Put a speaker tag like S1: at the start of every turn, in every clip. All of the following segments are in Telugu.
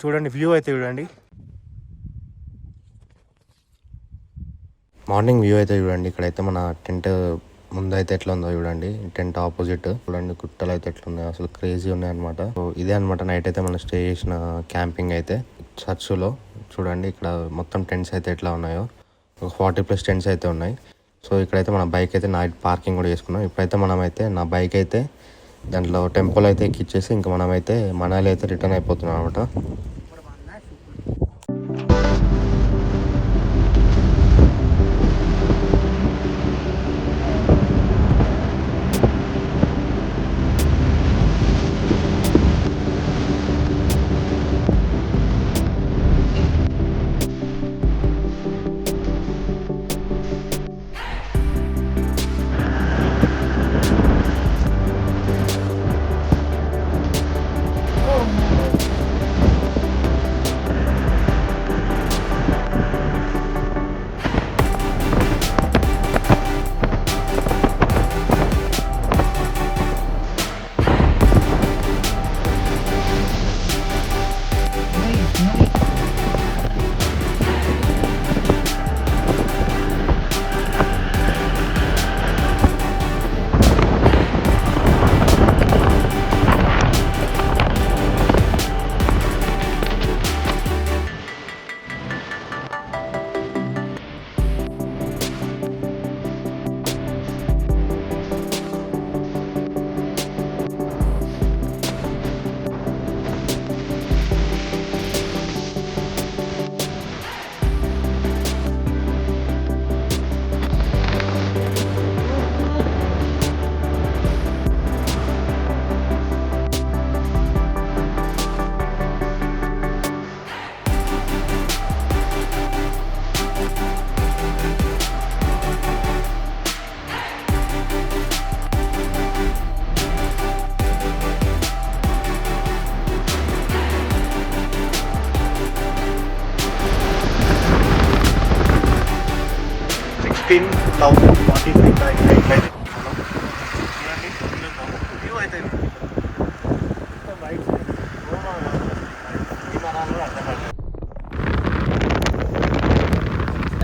S1: చూడండి వ్యూ అయితే చూడండి, మార్నింగ్ వ్యూ అయితే చూడండి. ఇక్కడైతే మన టెంట్ ముందైతే ఎట్లా ఉందో చూడండి, టెంట్ ఆపోజిట్ చూడండి, గుట్టలు అయితే ఎట్లా ఉన్నాయో అసలు క్రేజీ ఉన్నాయి అనమాట. సో ఇదే అనమాట నైట్ అయితే మనం స్టే చేసిన క్యాంపింగ్ అయితే చర్చ్లో. చూడండి ఇక్కడ మొత్తం టెంట్స్ అయితే ఎట్లా ఉన్నాయో, ఒక 40+ టెంట్స్ అయితే ఉన్నాయి. సో ఇక్కడైతే మన బైక్ అయితే నైట్ పార్కింగ్ కూడా చేసుకున్నాం. ఇప్పుడైతే మనమైతే నా బైక్ అయితే దాంట్లో టెంపుల్ అయితే ఎక్కిచ్చేసి ఇంకా మనమైతే మనాలి అయితే రిటర్న్ అయిపోతున్నాం అనమాట.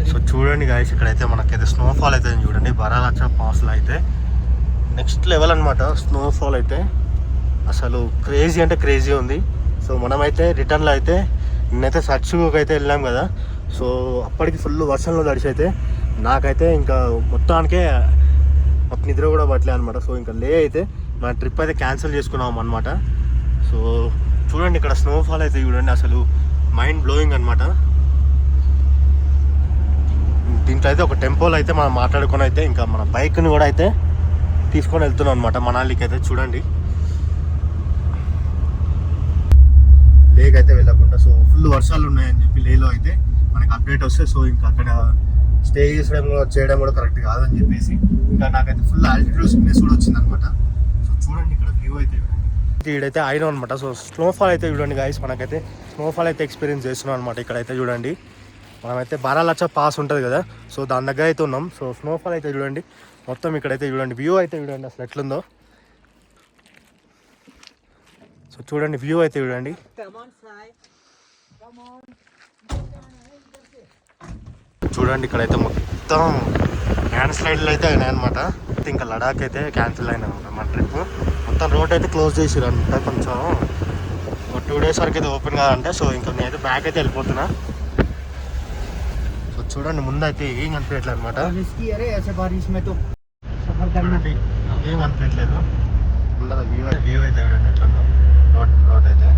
S1: సో చూడండి గాయస్, ఇక్కడైతే మనకైతే స్నోఫాల్ అయితే చూడండి, బరాలచ్చ పాస్లో అయితే నెక్స్ట్ లెవెల్ అనమాట. స్నోఫాల్ అయితే అసలు క్రేజీ అంటే క్రేజీ ఉంది. సో మనమైతే రిటర్న్లో అయితే నిన్నైతే సర్చ్కి అయితే వెళ్ళాం కదా. సో అప్పటికి ఫుల్ వర్షంలో తడిచి అయితే నాకైతే ఇంకా మొత్తానికే నిద్ర కూడా పట్టలే అనమాట. సో ఇంకా అయితే మన ట్రిప్ అయితే క్యాన్సిల్ చేసుకున్నాం అనమాట. సో చూడండి ఇక్కడ స్నోఫాల్ అయితే చూడండి, అసలు మైండ్ బ్లోయింగ్ అనమాట. దీంట్లో అయితే ఒక టెంపోలో అయితే మనం మాట్లాడుకొని అయితే ఇంకా మన బైక్ని కూడా అయితే తీసుకొని వెళ్తున్నాం అనమాట మనాలికి అయితే. చూడండి లేక్ అయితే వెళ్ళకుండా, సో ఫుల్ వర్షాలు ఉన్నాయని చెప్పి లేలో అయితే మనకి అప్డేట్ వస్తే సో ఇంకా అక్కడ స్టే చేయడం కూడా కరెక్ట్ కాదని చెప్పేసి ఇంకా నాకైతే ఫుల్ ఆల్టిట్యూడ్ సిక్నెస్ కూడా వచ్చింది అనమాట. సో చూడండి ఇక్కడ వ్యూ అయితే ఇక్కడైతే అయినా అనమాట. సో స్నోఫాల్ అయితే చూడండి గాయస్, మనకైతే స్నోఫాల్ అయితే ఎక్స్పీరియన్స్ చేస్తున్నాం అనమాట. ఇక్కడైతే చూడండి మనమైతే బారాలచ్చ పాస్ ఉంటుంది కదా, సో దాని దగ్గర అయితే ఉన్నాం. సో స్నోఫాల్ అయితే చూడండి మొత్తం ఇక్కడైతే చూడండి, వ్యూ అయితే చూడండి అసలు ఎట్లుందో. సో చూడండి వ్యూ అయితే చూడండి, చూడండి ఇక్కడైతే మొత్తం ల్యాండ్ స్లైడ్లు అయితే అయినాయి అనమాట. ఇంకా లడాక్ అయితే క్యాన్సిల్ అయినా అనమాట మన ట్రిప్. మొత్తం రోడ్ అయితే క్లోజ్ చేసిరు అనమాట. కొంచెం 2 days వరకు అయితే ఓపెన్ కాదంటే. సో ఇంకా నేనైతే బ్యాక్ అయితే వెళ్ళిపోతున్నా. సో చూడండి ముందైతే ఏం కనిపించట్లేదు అనమాట, ఏం కనిపించట్లేదు. ఉండదు వ్యూ అయితే చూడండి ఎట్లుందో రోడ్ అయితే.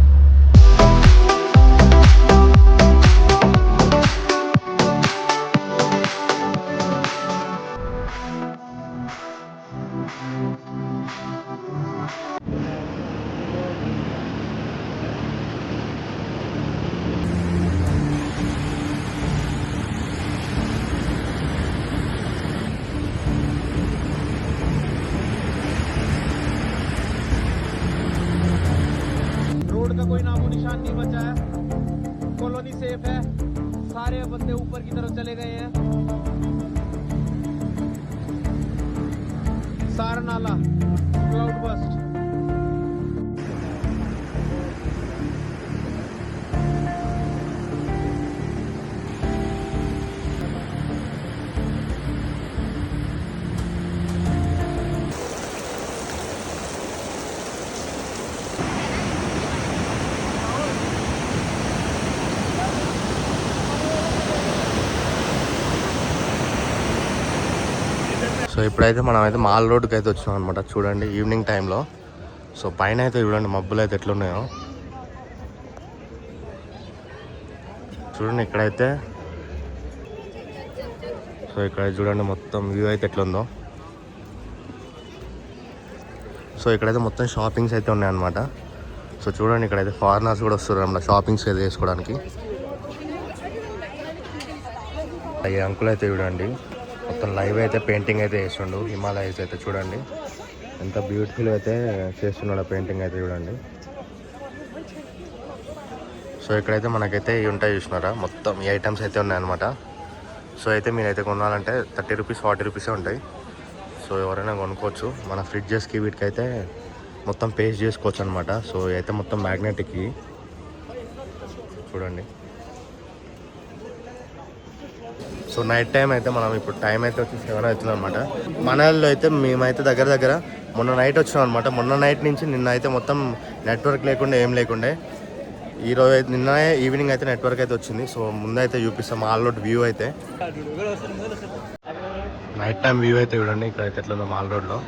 S2: कोई नामो निशान नहीं बचा है। कॉलोनी सेफ है, सारे बंदे ऊपर की तरफ चले गए हैं। सारनाला क्लाउड बस्ट।
S1: సో ఇప్పుడైతే మనం అయితే మాల్ రోడ్కి అయితే వచ్చినాం అనమాట. చూడండి ఈవినింగ్ టైంలో. సో పైన అయితే చూడండి మబ్బులు అయితే ఎట్లున్నాయో చూడండి. ఇక్కడైతే సో ఇక్కడ చూడండి మొత్తం వ్యూ అయితే ఎట్లుందో. సో ఇక్కడైతే మొత్తం షాపింగ్స్ అయితే ఉన్నాయన్నమాట. సో చూడండి ఇక్కడైతే ఫారినర్స్ కూడా వస్తారు అన్నమాట షాపింగ్స్ అయితే చేసుకోవడానికి. ఈ అంకుల్ అయితే చూడండి మొత్తం లైవ్ అయితే పెయింటింగ్ అయితే వేస్తుండు. హిమాలయస్ అయితే చూడండి ఎంత బ్యూటిఫుల్ అయితే చేస్తున్నాడు పెయింటింగ్ అయితే చూడండి. సో ఇక్కడైతే మనకైతే ఇవి ఉంటాయి చూసినారా మొత్తం ఈ ఐటమ్స్ అయితే ఉన్నాయన్నమాట. సో అయితే మీరైతే కొనాలంటే 30 రూపీస్ 40 రూపీసే ఉంటాయి. సో ఎవరైనా కొనుక్కోవచ్చు. మన ఫ్రిడ్జెస్కి వీటికైతే మొత్తం పేస్ట్ చేసుకోవచ్చు అనమాట. సో అయితే మొత్తం మ్యాగ్నెటిక్కి చూడండి. సో నైట్ టైం అయితే మనం ఇప్పుడు టైం అయితే వచ్చి 7 అవుతుంది అనమాట. మనల్లో అయితే మేమైతే దగ్గర మొన్న నైట్ వచ్చినాం అనమాట. మొన్న నైట్ నుంచి నిన్న అయితే మొత్తం నెట్వర్క్ లేకుండా ఏం లేకుండే. ఈరోజు అయితే నిన్న ఈవినింగ్ అయితే నెట్వర్క్ అయితే వచ్చింది. సో ముందైతే చూపిస్తాం మాల్ రోడ్ వ్యూ అయితే. నైట్ టైం వ్యూ అయితే చూడండి ఇక్కడైతే ఎట్లుందో మాల్ రోడ్లో.